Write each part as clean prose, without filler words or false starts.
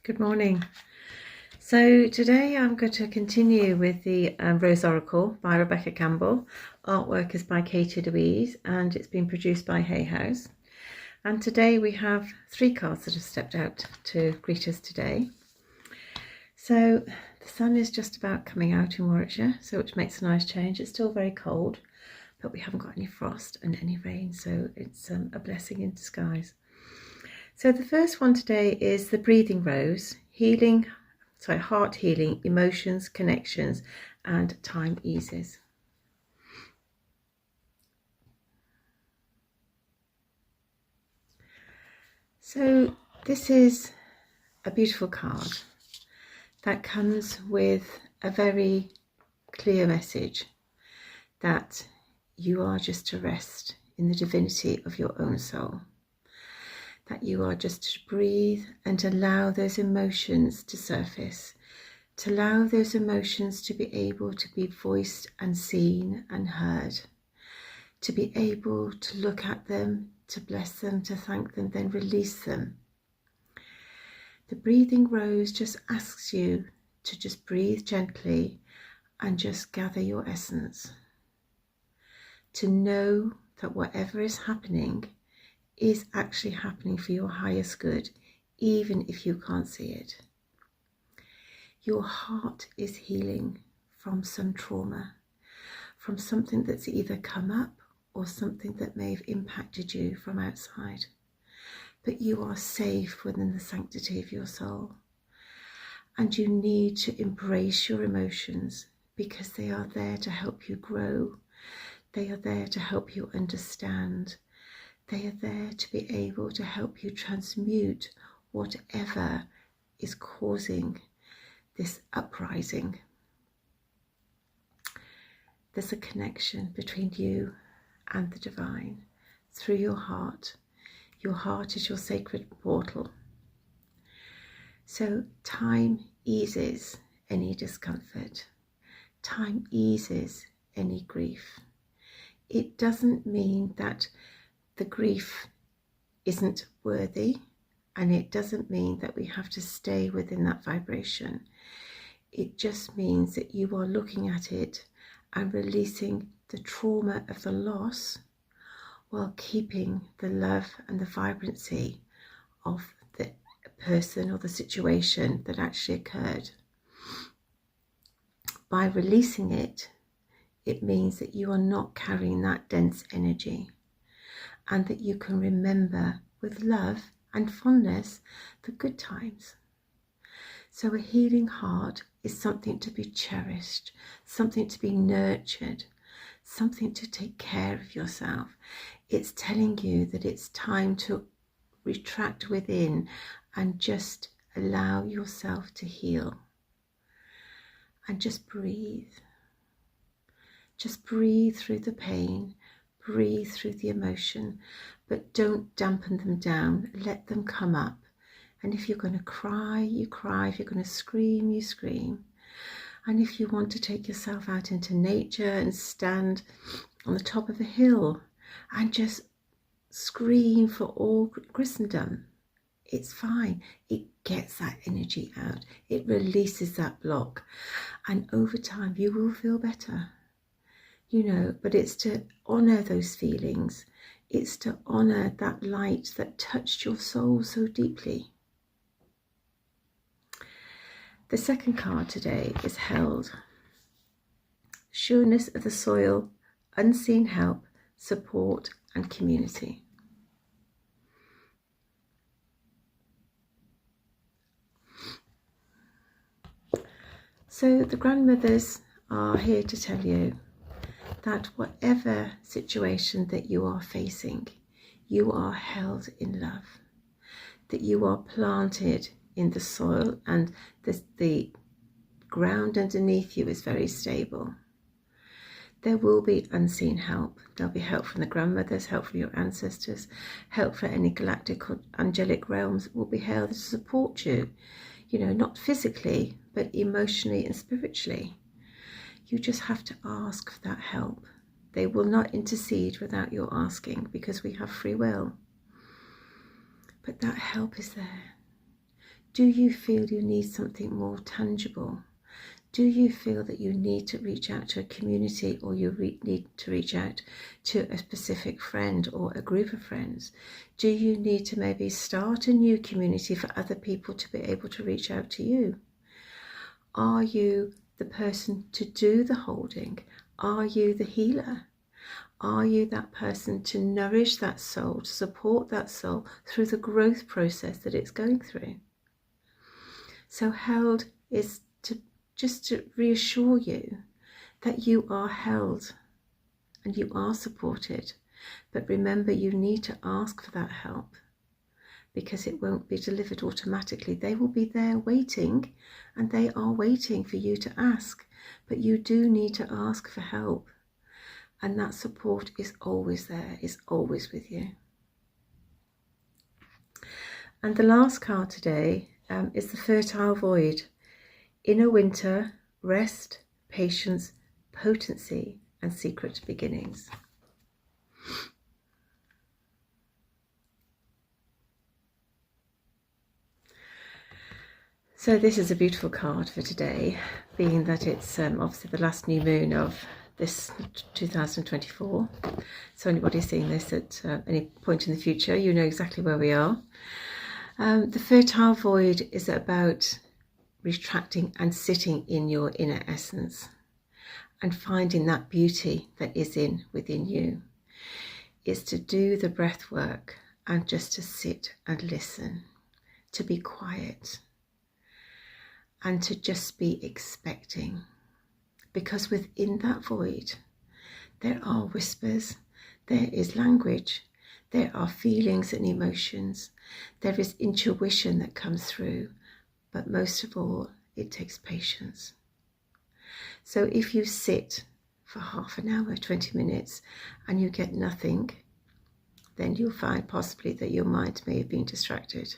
Good morning. So today I'm going to continue with the Rose Oracle by Rebecca Campbell. Artwork is by Katie Louise and it's been produced by Hay House. And today we have 3 cards that have stepped out to greet us today. So the sun is just about coming out in Warwickshire, so which makes a nice change. It's still very cold, but we haven't got any frost and any rain, so it's a blessing in disguise. So the first one today is the Breathing Rose, heart healing, emotions, connections, and time eases. So this is a beautiful card that comes with a very clear message that you are just to rest in the divinity of your own soul. That you are just to breathe and allow those emotions to surface, to allow those emotions to be able to be voiced and seen and heard, to be able to look at them, to bless them, to thank them, then release them. The Breathing Rose just asks you to just breathe gently and just gather your essence, to know that whatever is happening is actually happening for your highest good, even if you can't see it. Your heart is healing from some trauma, from something that's either come up or something that may have impacted you from outside. But you are safe within the sanctity of your soul. And you need to embrace your emotions because they are there to help you grow. They are there to help you understand. They are there to be able to help you transmute whatever is causing this uprising. There's a connection between you and the divine through your heart. Your heart is your sacred portal. So time eases any discomfort. Time eases any grief. It doesn't mean that the grief isn't worthy, and it doesn't mean that we have to stay within that vibration. It just means that you are looking at it and releasing the trauma of the loss while keeping the love and the vibrancy of the person or the situation that actually occurred. By releasing it, it means that you are not carrying that dense energy, and that you can remember with love and fondness the good times. So a healing heart is something to be cherished, something to be nurtured, something to take care of yourself. It's telling you that it's time to retract within and just allow yourself to heal. And just breathe. Just breathe through the pain. Breathe through the emotion, but don't dampen them down. Let them come up. And if you're going to cry, you cry. If you're going to scream, you scream. And if you want to take yourself out into nature and stand on the top of a hill and just scream for all Christendom, it's fine. It gets that energy out. It releases that block. And over time, you will feel better. But it's to honour those feelings. It's to honour that light that touched your soul so deeply. The second card today is Held. Sureness of the soil, unseen help, support and community. So the grandmothers are here to tell you that whatever situation that you are facing, you are held in love, that you are planted in the soil and the ground underneath you is very stable. There will be unseen help. There'll be help from the grandmothers, help from your ancestors, help from any galactic or angelic realms will be held to support you, not physically, but emotionally and spiritually. You just have to ask for that help. They will not intercede without your asking because we have free will. But that help is there. Do you feel you need something more tangible? Do you feel that you need to reach out to a community, or you need to reach out to a specific friend or a group of friends? Do you need to maybe start a new community for other people to be able to reach out to you? Are you the person to do the holding? Are you the healer? Are you that person to nourish that soul, to support that soul through the growth process that it's going through? So held is just to reassure you that you are held and you are supported. But remember, you need to ask for that help, because it won't be delivered automatically. They will be there waiting, and they are waiting for you to ask. But you do need to ask for help. And that support is always there, is always with you. And the last card today is the Fertile Void. Inner winter, rest, patience, potency, and secret beginnings. So this is a beautiful card for today, being that it's obviously the last new moon of this 2024. So anybody seeing this at any point in the future, you know exactly where we are. The Fertile Void is about retracting and sitting in your inner essence and finding that beauty that is within you. It's to do the breath work and just to sit and listen, to be quiet and to just be expecting. Because within that void, there are whispers, there is language, there are feelings and emotions, there is intuition that comes through. But most of all, it takes patience. So if you sit for half an hour, 20 minutes, and you get nothing, then you'll find possibly that your mind may have been distracted.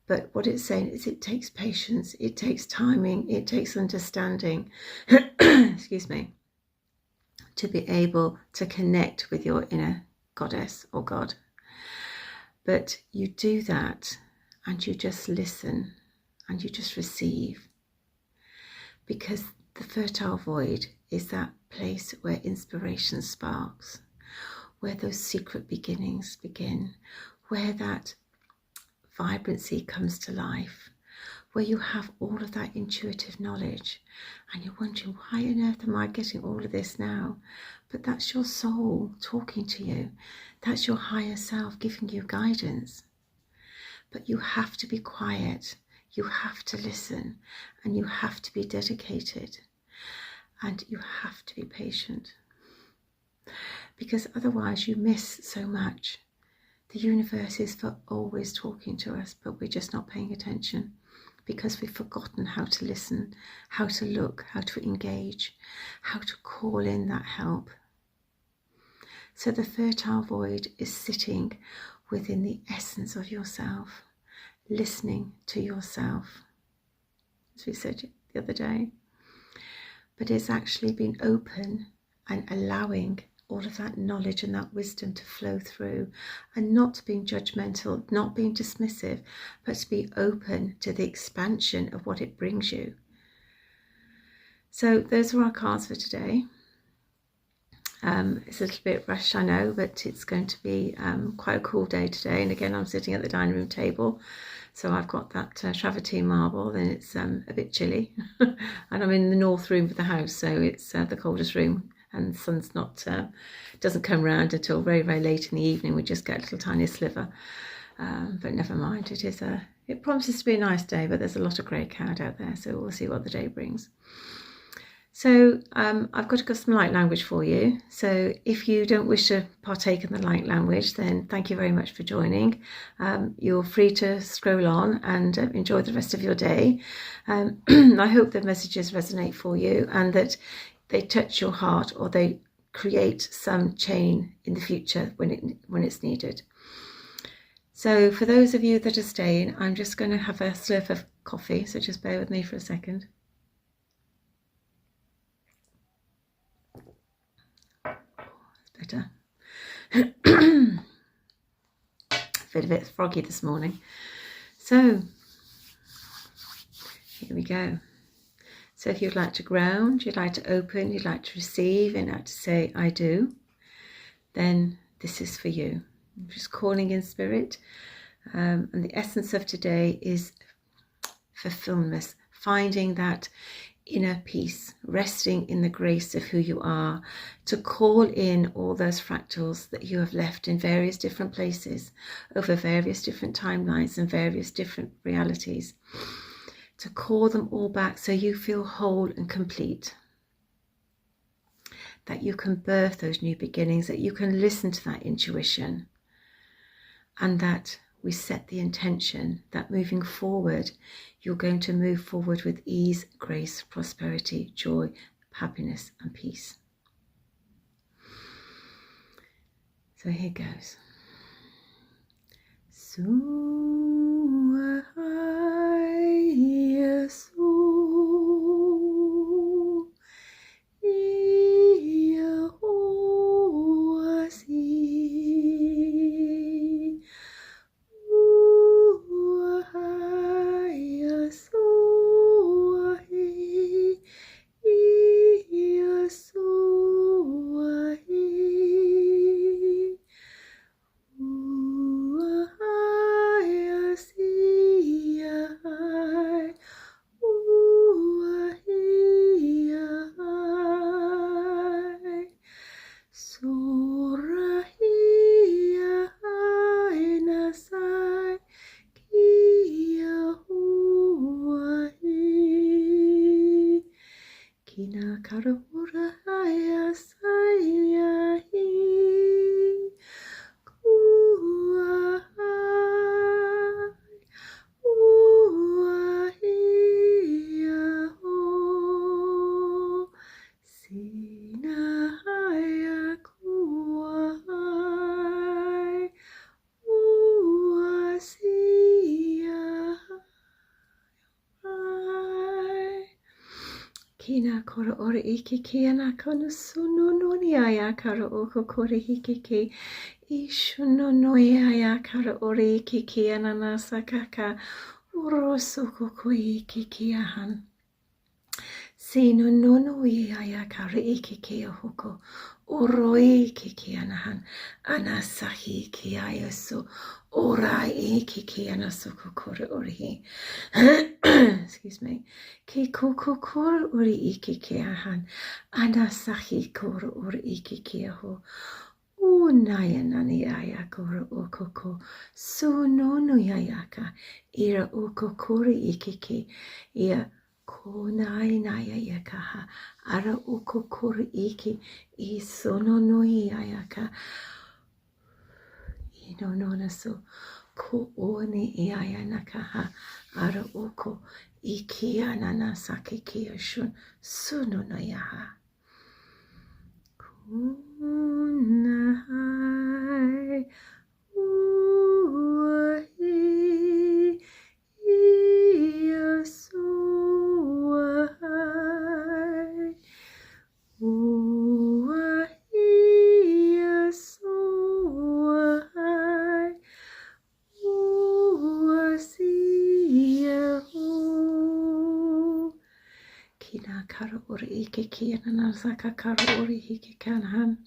But what it's saying is it takes patience, it takes timing, it takes understanding, excuse me, to be able to connect with your inner goddess or God. But you do that, and you just listen and you just receive, because the fertile void is that place where inspiration sparks, where those secret beginnings begin, where that vibrancy comes to life, where you have all of that intuitive knowledge and you're wondering, why on earth am I getting all of this now? But that's your soul talking to you. That's your higher self giving you guidance. But you have to be quiet, you have to listen, and you have to be dedicated, and you have to be patient, because otherwise you miss so much. The universe is for always talking to us, but we're just not paying attention because we've forgotten how to listen, how to look, how to engage, how to call in that help. So the fertile void is sitting within the essence of yourself, listening to yourself, as we said the other day. But it's actually been open and allowing all of that knowledge and that wisdom to flow through, and not being judgmental, not being dismissive, but to be open to the expansion of what it brings you. So those are our cards for today. It's a little bit rushed, I know, but it's going to be quite a cool day today. And again, I'm sitting at the dining room table, so I've got that travertine marble, and it's a bit chilly. And I'm in the north room of the house, so it's the coldest room, and the sun's not doesn't come round until very, very late in the evening. We just get a little tiny sliver, but never mind. It promises to be a nice day, but there's a lot of grey cloud out there, so we'll see what the day brings. So I've got some light language for you. So if you don't wish to partake in the light language, then thank you very much for joining. You're free to scroll on and enjoy the rest of your day. I hope the messages resonate for you and that they touch your heart, or they create some change in the future when it's needed. So for those of you that are staying, I'm just going to have a slurp of coffee, so just bear with me for a second. Better. Feel a bit froggy this morning. So Here we go. So if you'd like to ground, you'd like to open, you'd like to receive, and like to say, I do, then this is for you. I'm just calling in spirit. And the essence of today is fulfillment, finding that inner peace, resting in the grace of who you are, to call in all those fractals that you have left in various different places over various different timelines and various different realities, to call them all back so you feel whole and complete, that you can birth those new beginnings, that you can listen to that intuition, and that we set the intention that moving forward, you're going to move forward with ease, grace, prosperity, joy, happiness, and peace. So here goes. Kina kora ora iki ki ana kono sunu nuni aya kara oko kore hiki ki ishuno noi aya kara ora iki ki anana sakaka uroso koko iki ki ahan sino nono aya kara iki ki hoko uroi iki ki anahan anasahi ki ayaso ora iki ki anasoko kore orihi. Excuse me. Ki koko kor uri iki ki ahan anasahi kor uri iki ki aho unaya nani aya kor okoko so nono yayaka ira okokori iki ki ia konai naya yakaha ara okokori iki I sono noi ayaka ino nona so ko oni iaya nakaha ara oko ikia nana sake kia shun suno no yaha kunai uahi ia suahai kara ori iki ki anana saka kara ori hiki kanhan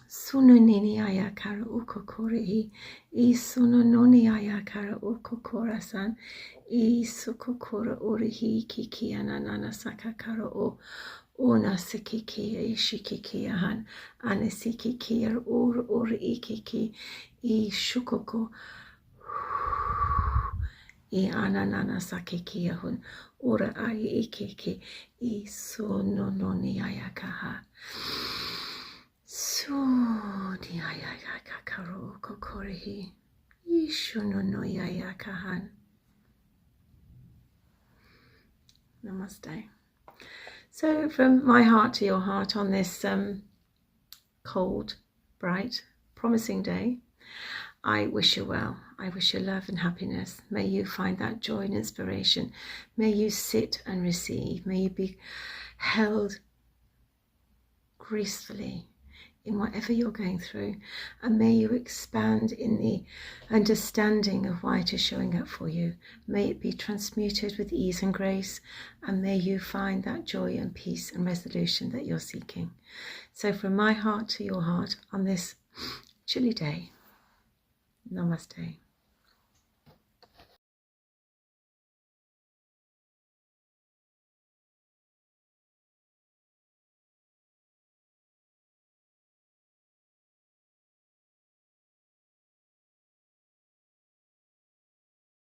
suno nini aya kara uko kori I suno noni aya kara uko korasan I suko kora ori hiki ki anana saka kara o ona sikiki ishikiki ahan anesikiki or ikiki I shukoko I ananana sakiki ahun ora ai ikiki I sono noni ayakaha so di ayaka karo kokorihi I shuno no ayakahan. Namaste. So from my heart to your heart on this cold, bright, promising day, I wish you well. I wish you love and happiness. May you find that joy and inspiration. May you sit and receive. May you be held gracefully in whatever you're going through, and may you expand in the understanding of why it is showing up for you. May it be transmuted with ease and grace, and may you find that joy and peace and resolution that you're seeking. So from my heart to your heart on this chilly day, namaste.